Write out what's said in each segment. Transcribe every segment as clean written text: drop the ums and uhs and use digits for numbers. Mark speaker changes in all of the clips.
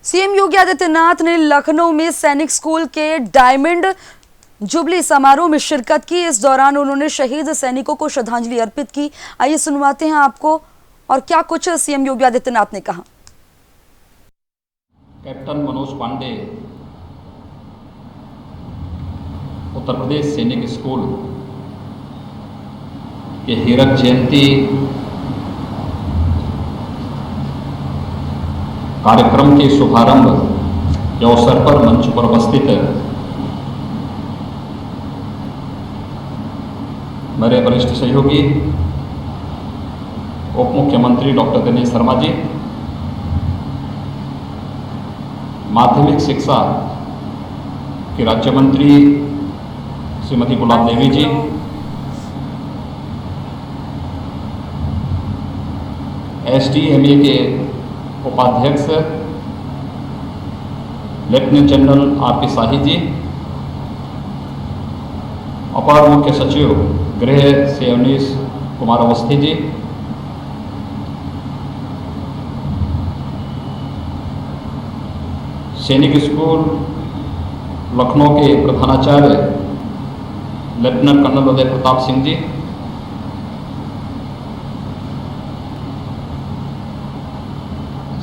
Speaker 1: CM Yogi Adityanath ने लखनऊ में सैनिक स्कूल के डायमंड जुबली समारोह में शिरकत की। इस दौरान उन्होंने शहीद सैनिकों को श्रद्धांजलि अर्पित की। आइए सुनवाते हैं आपको और क्या कुछ सीएम योगी आदित्यनाथ ने कहा।
Speaker 2: कैप्टन मनोज पांडे उत्तर प्रदेश सैनिक स्कूल के हीरक जयंती कार्यक्रम के शुभारंभ के अवसर पर मंच पर उपस्थित मेरे वरिष्ठ सहयोगी उप मुख्यमंत्री डॉक्टर दिनेश शर्मा जी, माध्यमिक शिक्षा की राज्य मंत्री श्रीमती गुलाब देवी जी, एसटीएमए के उपाध्यक्ष लेफ्टिनेंट जनरल आरपी शाही जी, अपर मुख्य सचिव गृह श्री अवनीश कुमार अवस्थी जी, सैनिक स्कूल लखनऊ के प्रधानाचार्य लेफ्टिनेंट कर्नल उदय प्रताप सिंह जी,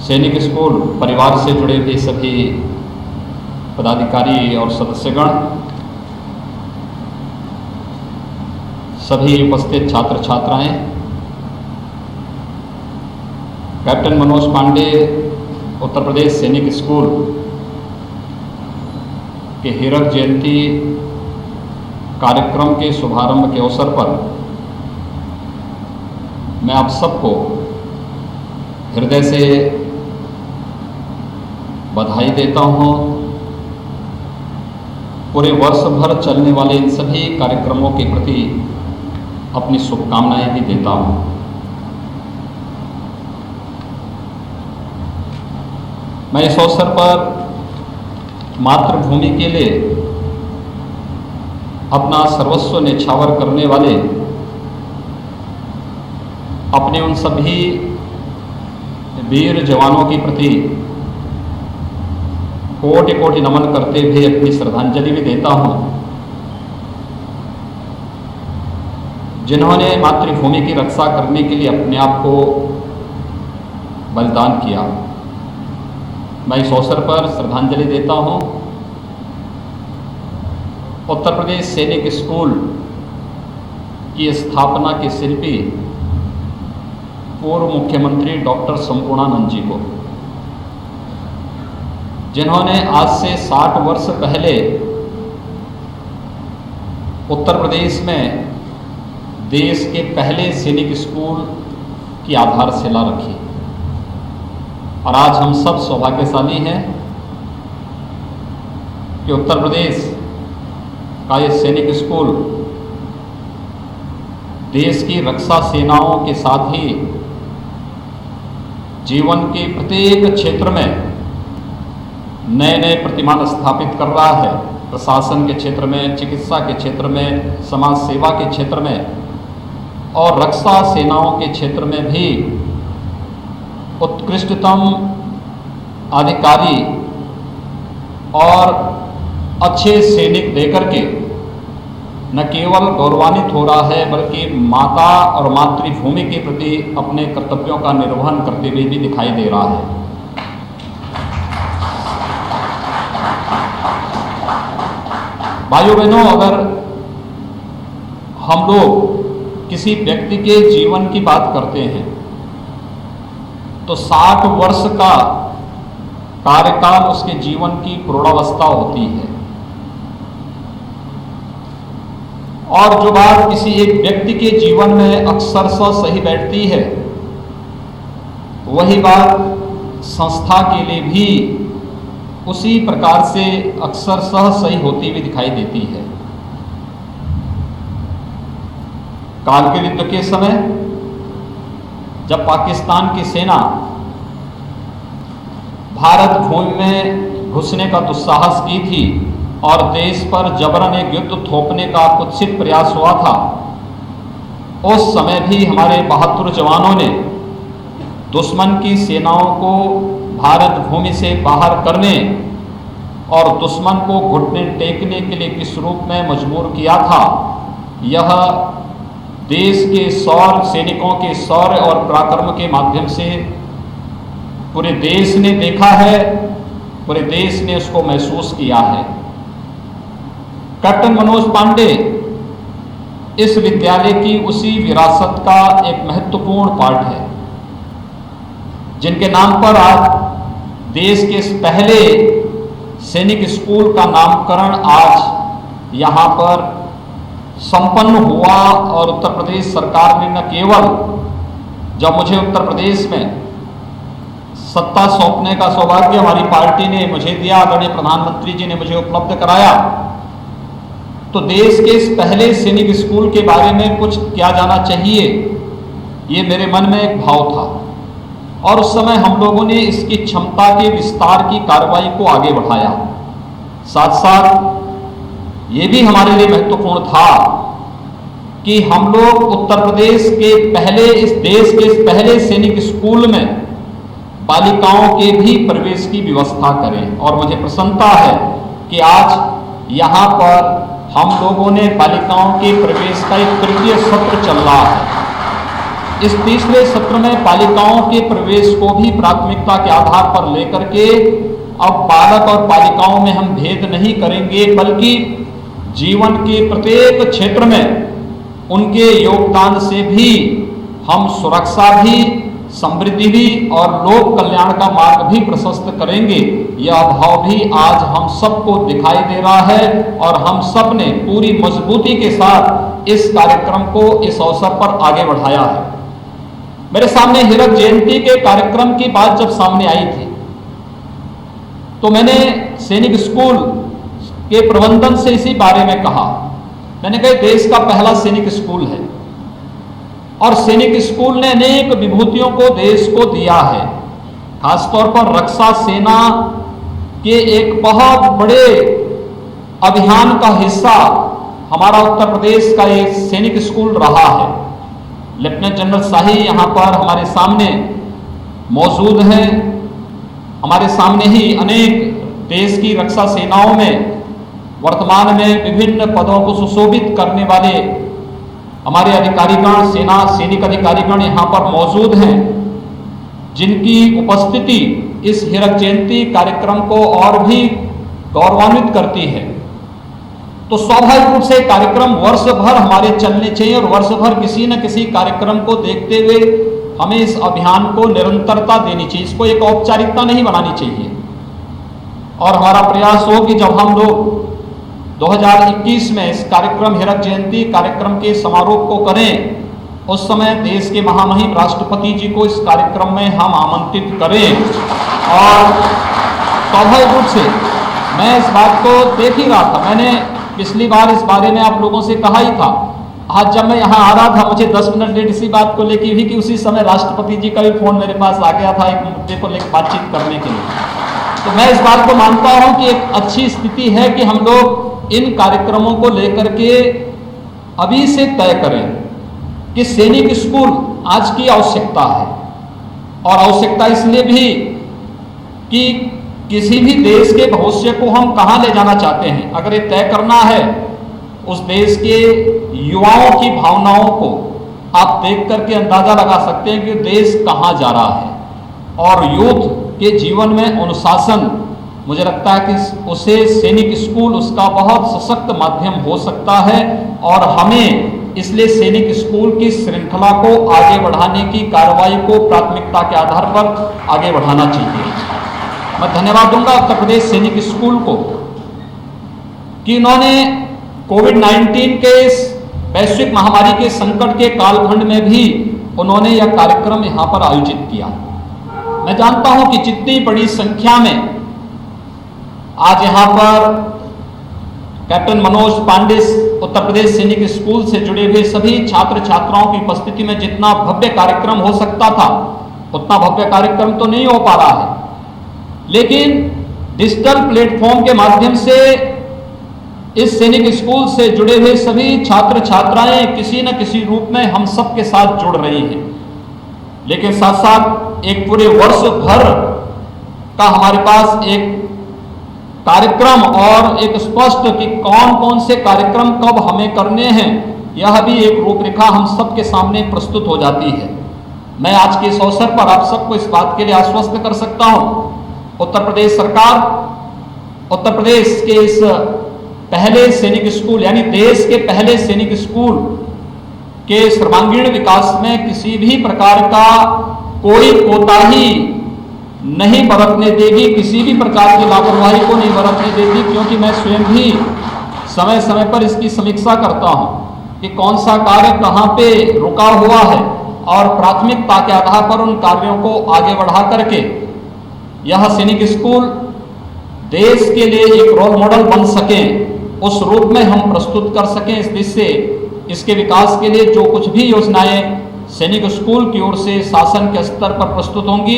Speaker 2: सैनिक स्कूल परिवार से जुड़े हुए सभी पदाधिकारी और सदस्यगण, सभी उपस्थित छात्र छात्राएं, कैप्टन मनोज पांडे उत्तर प्रदेश सैनिक स्कूल के हीरक जयंती कार्यक्रम के शुभारंभ के अवसर पर मैं आप सबको हृदय से बधाई देता हूं। पूरे वर्ष भर चलने वाले इन सभी कार्यक्रमों के प्रति अपनी शुभकामनाएं भी देता हूं। मैं इस अवसर पर मातृभूमि के लिए अपना सर्वस्व न्यौछावर करने वाले अपने उन सभी वीर जवानों के प्रति कोटि कोटि नमन करते हुए अपनी श्रद्धांजलि भी देता हूं, जिन्होंने मातृभूमि की रक्षा करने के लिए अपने आप को बलिदान किया। मैं इस अवसर पर श्रद्धांजलि देता हूं उत्तर प्रदेश सैनिक स्कूल की स्थापना के शिल्पी पूर्व मुख्यमंत्री डॉक्टर संपूर्णानंद जी को, जिन्होंने आज से 60 वर्ष पहले उत्तर प्रदेश में देश के पहले सैनिक स्कूल की आधारशिला रखी। और आज हम सब सौभाग्यशाली हैं कि उत्तर प्रदेश का ये सैनिक स्कूल देश की रक्षा सेनाओं के साथ ही जीवन के प्रत्येक क्षेत्र में नए नए प्रतिमान स्थापित कर रहा है। प्रशासन के क्षेत्र में, चिकित्सा के क्षेत्र में, समाज सेवा के क्षेत्र में और रक्षा सेनाओं के क्षेत्र में भी उत्कृष्टतम अधिकारी और अच्छे सैनिक देकर के न केवल गौरवान्वित हो रहा है बल्कि माता और मातृभूमि के प्रति अपने कर्तव्यों का निर्वहन करते हुए भी दिखाई दे रहा है। भाइयों बहनों, अगर हम लोग किसी व्यक्ति के जीवन की बात करते हैं तो 60 वर्ष का कार्यकाल उसके जीवन की प्रौढ़ावस्था होती है। और जो बात किसी एक व्यक्ति के जीवन में अक्सरशः सही बैठती है, वही बात संस्था के लिए भी उसी प्रकार से अक्सरशः सही होती हुई दिखाई देती है। कारगिल युद्ध के समय जब पाकिस्तान की सेना भारत भूमि में घुसने का दुस्साहस की थी और देश पर जबरन एक युद्ध थोपने का कुत्सित प्रयास हुआ था, उस समय भी हमारे बहादुर जवानों ने दुश्मन की सेनाओं को भारत भूमि से बाहर करने और दुश्मन को घुटने टेकने के लिए किस रूप में मजबूर किया था, यह देश के सैनिकों के शौर्य और पराक्रम के माध्यम से पूरे देश ने देखा है, पूरे देश ने उसको महसूस किया है। कैप्टन मनोज पांडे इस विद्यालय की उसी विरासत का एक महत्वपूर्ण पार्ट है, जिनके नाम पर आज देश के इस पहले सैनिक स्कूल का नामकरण आज यहाँ पर संपन्न हुआ। और उत्तर प्रदेश सरकार ने न केवल, जब मुझे उत्तर प्रदेश में सत्ता सौंपने का सौभाग्य हमारी पार्टी ने मुझे दिया, आदरणीय प्रधानमंत्री जी ने मुझे उपलब्ध कराया, तो देश के इस पहले सैनिक स्कूल के बारे में कुछ किया जाना चाहिए, ये मेरे मन में एक भाव था। और उस समय हम लोगों ने इसकी क्षमता के विस्तार की कार्रवाई को आगे बढ़ाया। साथ साथ ये भी हमारे लिए महत्वपूर्ण था कि हम लोग उत्तर प्रदेश के पहले, इस देश के इस पहले सैनिक स्कूल में बालिकाओं के भी प्रवेश की व्यवस्था करें। और मुझे प्रसन्नता है कि आज यहाँ पर हम लोगों ने बालिकाओं के प्रवेश का एक तृतीय सत्र चल रहा है। इस तीसरे सत्र में बालिकाओं के प्रवेश को भी प्राथमिकता के आधार पर लेकर के अब बालक और बालिकाओं में हम भेद नहीं करेंगे, बल्कि जीवन के प्रत्येक क्षेत्र में उनके योगदान से भी हम सुरक्षा भी, समृद्धि भी और लोक कल्याण का मार्ग भी प्रशस्त करेंगे। यह भाव भी आज हम सबको दिखाई दे रहा है और हम सब ने पूरी मजबूती के साथ इस कार्यक्रम को इस अवसर पर आगे बढ़ाया है। मेरे सामने हीरक जयंती के कार्यक्रम की बात जब सामने आई थी, तो मैंने सैनिक स्कूल के प्रबंधन से इसी बारे में कहा। मैंने कहा देश का पहला सैनिक स्कूल है और सैनिक स्कूल ने अनेक विभूतियों को देश को दिया है। खासतौर पर रक्षा सेना के एक बहुत बड़े अभियान का हिस्सा हमारा उत्तर प्रदेश का एक सैनिक स्कूल रहा है। लेफ्टिनेंट जनरल शाही यहाँ पर हमारे सामने मौजूद हैं। हमारे सामने ही अनेक देश की रक्षा सेनाओं में वर्तमान में विभिन्न पदों को सुशोभित करने वाले हमारे अधिकारीगण, सैनिक अधिकारीगण यहाँ पर मौजूद हैं, जिनकी उपस्थिति इस हीरक जयंती कार्यक्रम को और भी गौरवान्वित करती है। तो स्वाभाविक रूप से कार्यक्रम वर्ष भर हमारे चलने चाहिए और वर्ष भर किसी न किसी कार्यक्रम को देखते हुए हमें इस अभियान को निरंतरता देनी चाहिए, इसको एक औपचारिकता नहीं बनानी चाहिए। और हमारा प्रयास हो कि जब हम लोग 2021 में इस कार्यक्रम हीरक जयंती कार्यक्रम के समारोह को करें, उस समय देश के महामहिम राष्ट्रपति जी को इस कार्यक्रम में हम आमंत्रित करें। और स्वाभाविक रूप से मैं इस बात को देख ही रहा था, मैंने पिछली बार इस बारे में आप लोगों से कहा ही था। आज जब मैं यहाँ आ रहा था, मुझे 10 मिनट लेट इसी बात को लेकर हुई कि उसी समय राष्ट्रपति जी का भी फोन मेरे पास आ गया था एक मुद्दे को लेकर बातचीत करने के लिए। तो मैं इस बात को मानता हूँ कि एक अच्छी स्थिति है कि हम लोग इन कार्यक्रमों को लेकर के अभी से तय करें कि सैनिक स्कूल आज की आवश्यकता है। और आवश्यकता इसलिए भी कि किसी भी देश के भविष्य को हम कहाँ ले जाना चाहते हैं, अगर ये तय करना है उस देश के युवाओं की भावनाओं को आप देख करके अंदाजा लगा सकते हैं कि देश कहाँ जा रहा है। और यूथ के जीवन में अनुशासन, मुझे लगता है कि उसे सैनिक स्कूल उसका बहुत सशक्त माध्यम हो सकता है। और हमें इसलिए सैनिक स्कूल की श्रृंखला को आगे बढ़ाने की कार्रवाई को प्राथमिकता के आधार पर आगे बढ़ाना चाहिए। मैं धन्यवाद दूंगा उत्तर प्रदेश सैनिक स्कूल को कि उन्होंने कोविड-19 के इस वैश्विक महामारी के संकट के कालखंड में भी उन्होंने यह कार्यक्रम यहाँ पर आयोजित किया। मैं जानता हूं कि जितनी बड़ी संख्या में आज यहाँ पर कैप्टन मनोज पांडे उत्तर प्रदेश सैनिक स्कूल से जुड़े हुए सभी छात्र छात्राओं की उपस्थिति में जितना भव्य कार्यक्रम हो सकता था, उतना भव्य कार्यक्रम तो नहीं हो पा रहा है। लेकिन डिजिटल प्लेटफॉर्म के माध्यम से इस सैनिक स्कूल से जुड़े हुए सभी छात्र छात्राएं किसी न किसी रूप में हम सब के साथ जुड़ रही हैं। लेकिन साथ साथ एक पूरे वर्ष भर का हमारे पास एक कार्यक्रम और एक स्पष्ट कि कौन कौन से कार्यक्रम कब हमें करने हैं, यह भी एक रूपरेखा हम सबके सामने प्रस्तुत हो जाती है। मैं आज के इस अवसर पर आप सबको इस बात के लिए आश्वस्त कर सकता हूं, उत्तर प्रदेश सरकार उत्तर प्रदेश के इस पहले सैनिक स्कूल यानी देश के पहले सैनिक स्कूल के सर्वांगीण विकास में किसी भी प्रकार का कोई कोताही नहीं बरतने देगी, किसी भी प्रकार की लापरवाही को नहीं बरतने देगी, क्योंकि मैं स्वयं भी समय समय पर इसकी समीक्षा करता हूं कि कौन सा कार्य कहां पे रुका हुआ है और प्राथमिकता के आधार पर उन कार्यों को आगे बढ़ा करके यह सैनिक स्कूल देश के लिए एक रोल मॉडल बन सके, उस रूप में हम प्रस्तुत कर सकें। इस दिशा से इसके विकास के लिए जो कुछ भी योजनाएं सैनिक स्कूल की ओर से शासन के स्तर पर प्रस्तुत होंगी,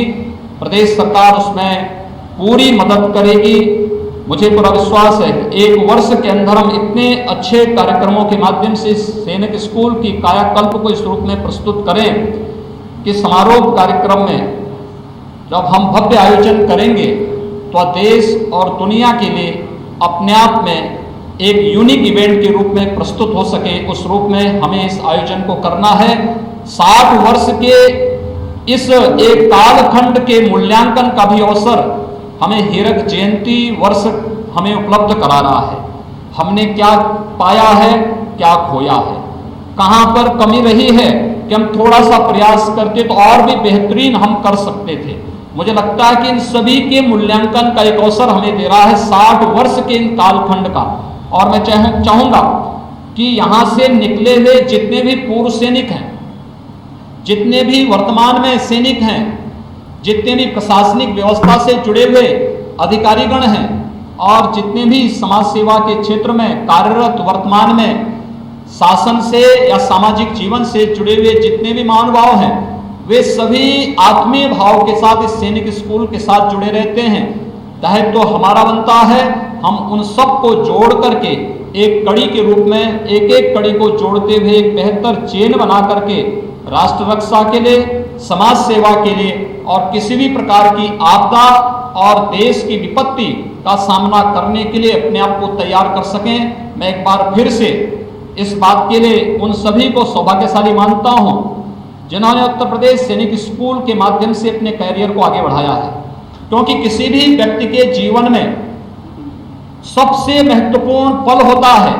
Speaker 2: प्रदेश सरकार उसमें पूरी मदद करेगी। मुझे पूरा विश्वास है कि 1 वर्ष के अंदर हम इतने अच्छे कार्यक्रमों के माध्यम से सैनिक स्कूल की कायाकल्प को इस रूप में प्रस्तुत करें कि समारोह कार्यक्रम में जब हम भव्य आयोजन करेंगे तो देश और दुनिया के लिए अपने आप में एक यूनिक इवेंट के रूप में प्रस्तुत हो सके, उस रूप में हमें इस आयोजन को करना है। 60 वर्ष के इस एक कालखंड के मूल्यांकन का भी अवसर हमें हीरक जयंती वर्ष हमें उपलब्ध करा रहा है। हमने क्या पाया है, क्या खोया है, कहां पर कमी रही है कि हम थोड़ा सा प्रयास करते तो और भी बेहतरीन हम कर सकते थे। मुझे लगता है कि इन सभी के मूल्यांकन का एक अवसर हमें दे रहा है 60 वर्ष के इन कालखंड का। और मैं चाहूंगा कि यहां से निकले हुए जितने भी पूर्व सैनिक हैं, जितने भी वर्तमान में सैनिक हैं, जितने भी प्रशासनिक व्यवस्था से जुड़े हुए अधिकारीगण हैं और जितने भी समाज सेवा के क्षेत्र में कार्यरत वर्तमान में शासन से या सामाजिक जीवन से जुड़े हुए जितने भी महानुभाव हैं, वे सभी आत्मीय भाव के साथ इस सैनिक स्कूल के साथ जुड़े रहते हैं। दायित्व तो हमारा बनता है, हम उन सब को जोड़ करके एक कड़ी के रूप में एक एक कड़ी को जोड़ते हुए एक बेहतर चेन बना करके राष्ट्र रक्षा के लिए, समाज सेवा के लिए और किसी भी प्रकार की आपदा और देश की विपत्ति का सामना करने के लिए अपने आप को तैयार कर सकें। मैं एक बार फिर से इस बात के लिए उन सभी को सौभाग्यशाली मानता हूं जिन्होंने उत्तर प्रदेश सैनिक स्कूल के माध्यम से अपने कैरियर को आगे बढ़ाया है, क्योंकि किसी भी व्यक्ति के जीवन में सबसे महत्वपूर्ण पल होता है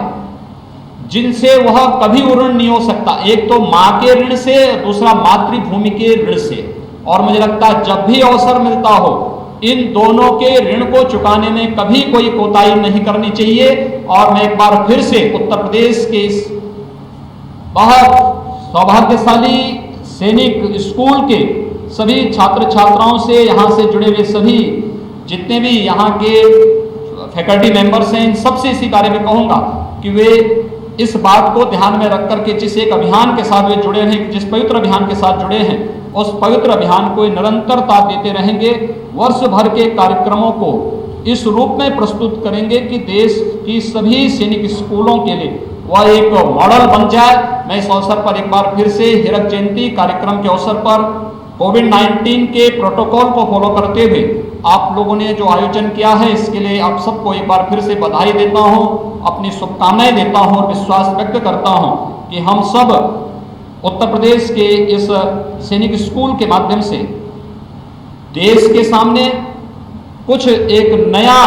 Speaker 2: जिनसे वह कभी ऋण नहीं हो सकता। एक तो मां के ऋण से, दूसरा मातृभूमि के ऋण से। और मुझे लगता है जब भी अवसर मिलता हो इन दोनों के ऋण को चुकाने में कभी कोई कोताही नहीं करनी चाहिए। और मैं एक बार फिर से उत्तर प्रदेश के इस बहुत सौभाग्यशाली सैनिक स्कूल के सभी छात्र छात्राओं से, यहाँ से जुड़े हुए सभी जितने भी यहाँ के फैकल्टी मेंबर्स हैं, इन सबसे इसी बारे में कहूँगा कि वे इस बात को ध्यान में रख करके जिस एक अभियान के साथ वे जुड़े हैं, जिस पवित्र अभियान के साथ जुड़े हैं, उस पवित्र अभियान को निरंतरता देते रहेंगे। वर्ष भर के कार्यक्रमों को इस रूप में प्रस्तुत करेंगे कि देश की सभी सैनिक स्कूलों के लिए वह एक मॉडल बन जाए। मैं इस अवसर पर एक बार फिर से हीरक जयंती कार्यक्रम के अवसर पर कोविड-19 के प्रोटोकॉल को फॉलो करते हुए आप लोगों ने जो आयोजन किया है, इसके लिए आप सबको एक बार फिर से बधाई देता हूं, अपनी शुभकामनाएं देता हूं और विश्वास व्यक्त करता हूं कि हम सब उत्तर प्रदेश के इस सैनिक स्कूल के माध्यम से देश के सामने कुछ एक नया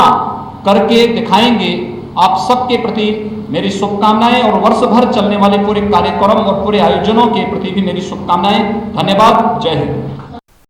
Speaker 2: करके दिखाएंगे। आप सबके प्रति मेरी शुभकामनाएं और वर्ष भर चलने वाले पूरे कार्यक्रम और पूरे आयोजनों के प्रति भी मेरी शुभकामनाएं। धन्यवाद। जय हिंद।